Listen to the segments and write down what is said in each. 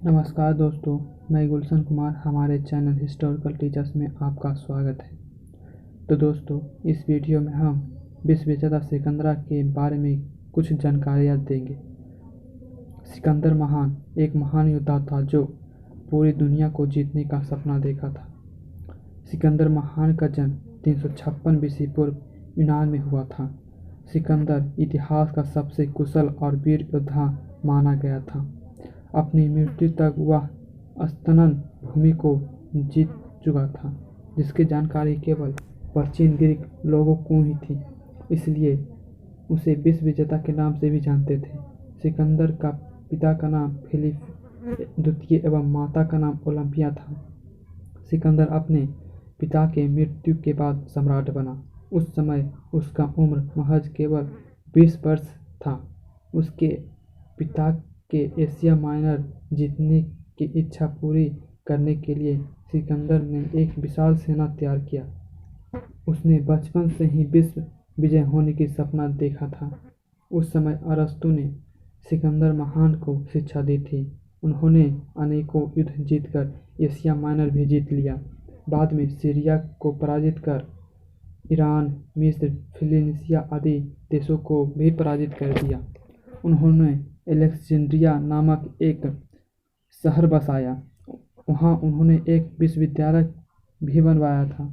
नमस्कार दोस्तों, मैं गुलशन कुमार हमारे चैनल हिस्टोरिकल टीचर्स में आपका स्वागत है। तो दोस्तों, इस वीडियो में हम विश्व विजेता सिकंदरा के बारे में कुछ जानकारियाँ देंगे। सिकंदर महान एक महान योद्धा था जो पूरी दुनिया को जीतने का सपना देखा था। सिकंदर महान का जन्म 356 बीसी पूर्व यूनान में हुआ था। सिकंदर इतिहास का सबसे कुशल और वीर योद्धा माना गया था। अपनी मृत्यु तक वह स्तनन भूमि को जीत चुका था, जिसकी जानकारी केवल प्राचीन ग्रीक लोगों को ही थी, इसलिए उसे विश्व विजेता के नाम से भी जानते थे। सिकंदर का पिता का नाम फिलिप द्वितीय एवं माता का नाम ओलंपिया था। सिकंदर अपने पिता के मृत्यु के बाद सम्राट बना। उस समय उसका उम्र महज केवल 20 वर्ष था। उसके पिता के एशिया माइनर जीतने की इच्छा पूरी करने के लिए सिकंदर ने एक विशाल सेना तैयार किया। उसने बचपन से ही विश्व विजय होने की सपना देखा था। उस समय अरस्तु ने सिकंदर महान को शिक्षा दी थी। उन्होंने अनेकों युद्ध जीतकर एशिया माइनर भी जीत लिया। बाद में सीरिया को पराजित कर ईरान, मिस्र, फिलिपींस आदि देशों को भी पराजित कर दिया। उन्होंने अलेक्जेंड्रिया नामक एक शहर बसाया। वहाँ उन्होंने एक विश्वविद्यालय भी बनवाया था।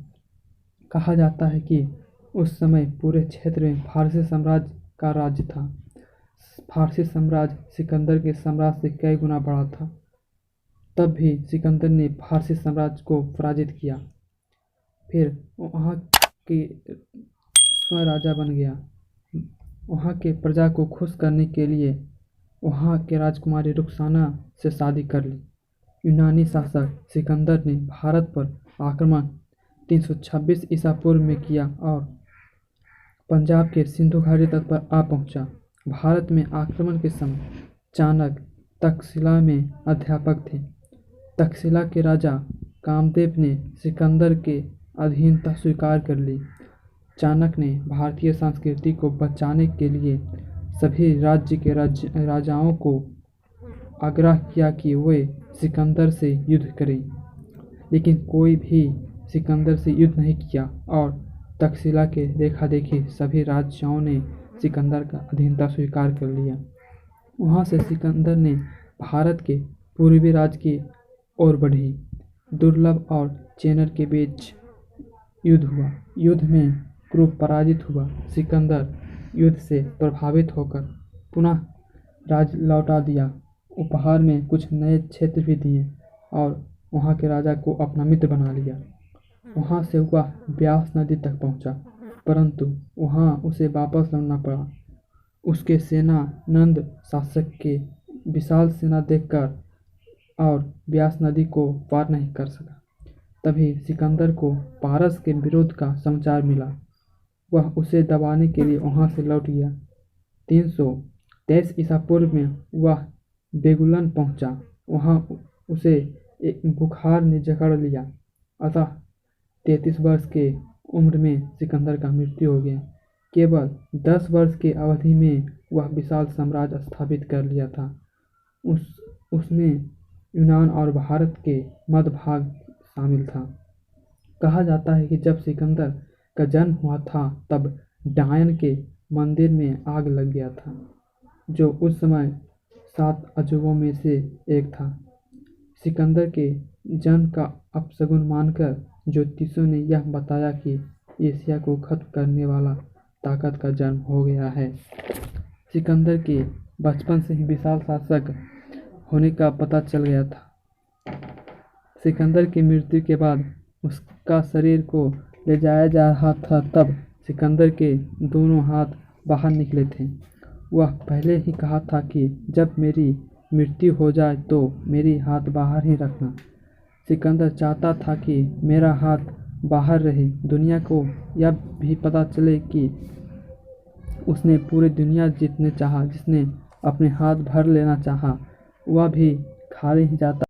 कहा जाता है कि उस समय पूरे क्षेत्र में फारसी साम्राज्य का राज्य था। फारसी साम्राज्य सिकंदर के साम्राज्य से कई गुना बड़ा था। तब भी सिकंदर ने फारसी साम्राज्य को पराजित किया। फिर वहाँ के स्वयं राजा बन गया। वहाँ के प्रजा को खुश करने के लिए वहाँ के राजकुमारी रुखसाना से शादी कर ली। यूनानी शासक सिकंदर ने भारत पर आक्रमण 326 ईसा पूर्व में किया और पंजाब के सिंधु घाटी तट पर आ पहुँचा। भारत में आक्रमण के समय चाणक्य तक्षशिला में अध्यापक थे। तक्षशिला के राजा कामदेव ने सिकंदर के अधीनता स्वीकार कर ली। चाणक्य ने भारतीय संस्कृति को बचाने के लिए सभी राज्य के राजाओं को आग्रह किया कि वे सिकंदर से युद्ध करें, लेकिन कोई भी सिकंदर से युद्ध नहीं किया और तक्षशिला के देखा देखी सभी राजाओं ने सिकंदर का अधीनता स्वीकार कर लिया। वहाँ से सिकंदर ने भारत के पूर्वी राज्य की ओर बढ़ी। दुर्लभ और चेनर के बीच युद्ध हुआ। युद्ध में क्रूर पराजित हुआ। सिकंदर युद्ध से प्रभावित होकर पुनः राज्य लौटा दिया। उपहार में कुछ नए क्षेत्र भी दिए और वहाँ के राजा को अपना मित्र बना लिया। वहाँ से वह ब्यास नदी तक पहुँचा, परंतु वहाँ उसे वापस लौटना पड़ा। उसके सेना नंद शासक के विशाल सेना देखकर और ब्यास नदी को पार नहीं कर सका। तभी सिकंदर को पारस के विरोध का समाचार मिला। वह उसे दबाने के लिए वहां से लौट गया। 323 ईसा पूर्व में वह बेगुलन पहुंचा। वहां उसे एक बुखार ने जकड़ लिया, अतः 33 वर्ष के उम्र में सिकंदर का मृत्यु हो गया। केवल 10 वर्ष की अवधि में वह विशाल साम्राज्य स्थापित कर लिया था। उसमें यूनान और भारत के मध्य भाग शामिल था। कहा जाता है कि जब सिकंदर का जन्म हुआ था तब डायन के मंदिर में आग लग गया था, जो उस समय 7 अजूबों में से एक था। सिकंदर के जन्म का अपशगुन मानकर ज्योतिषियों ने यह बताया कि एशिया को खत्म करने वाला ताकत का जन्म हो गया है। सिकंदर के बचपन से ही विशाल शासक होने का पता चल गया था। सिकंदर की मृत्यु के बाद उसका शरीर को ले जाया जा रहा था, तब सिकंदर के दोनों हाथ बाहर निकले थे। वह पहले ही कहा था कि जब मेरी मृत्यु हो जाए तो मेरी हाथ बाहर ही रखना। सिकंदर चाहता था कि मेरा हाथ बाहर रहे, दुनिया को यह भी पता चले कि उसने पूरी दुनिया जीतने चाहा। जिसने अपने हाथ भर लेना चाहा, वह भी खाली ही जाता।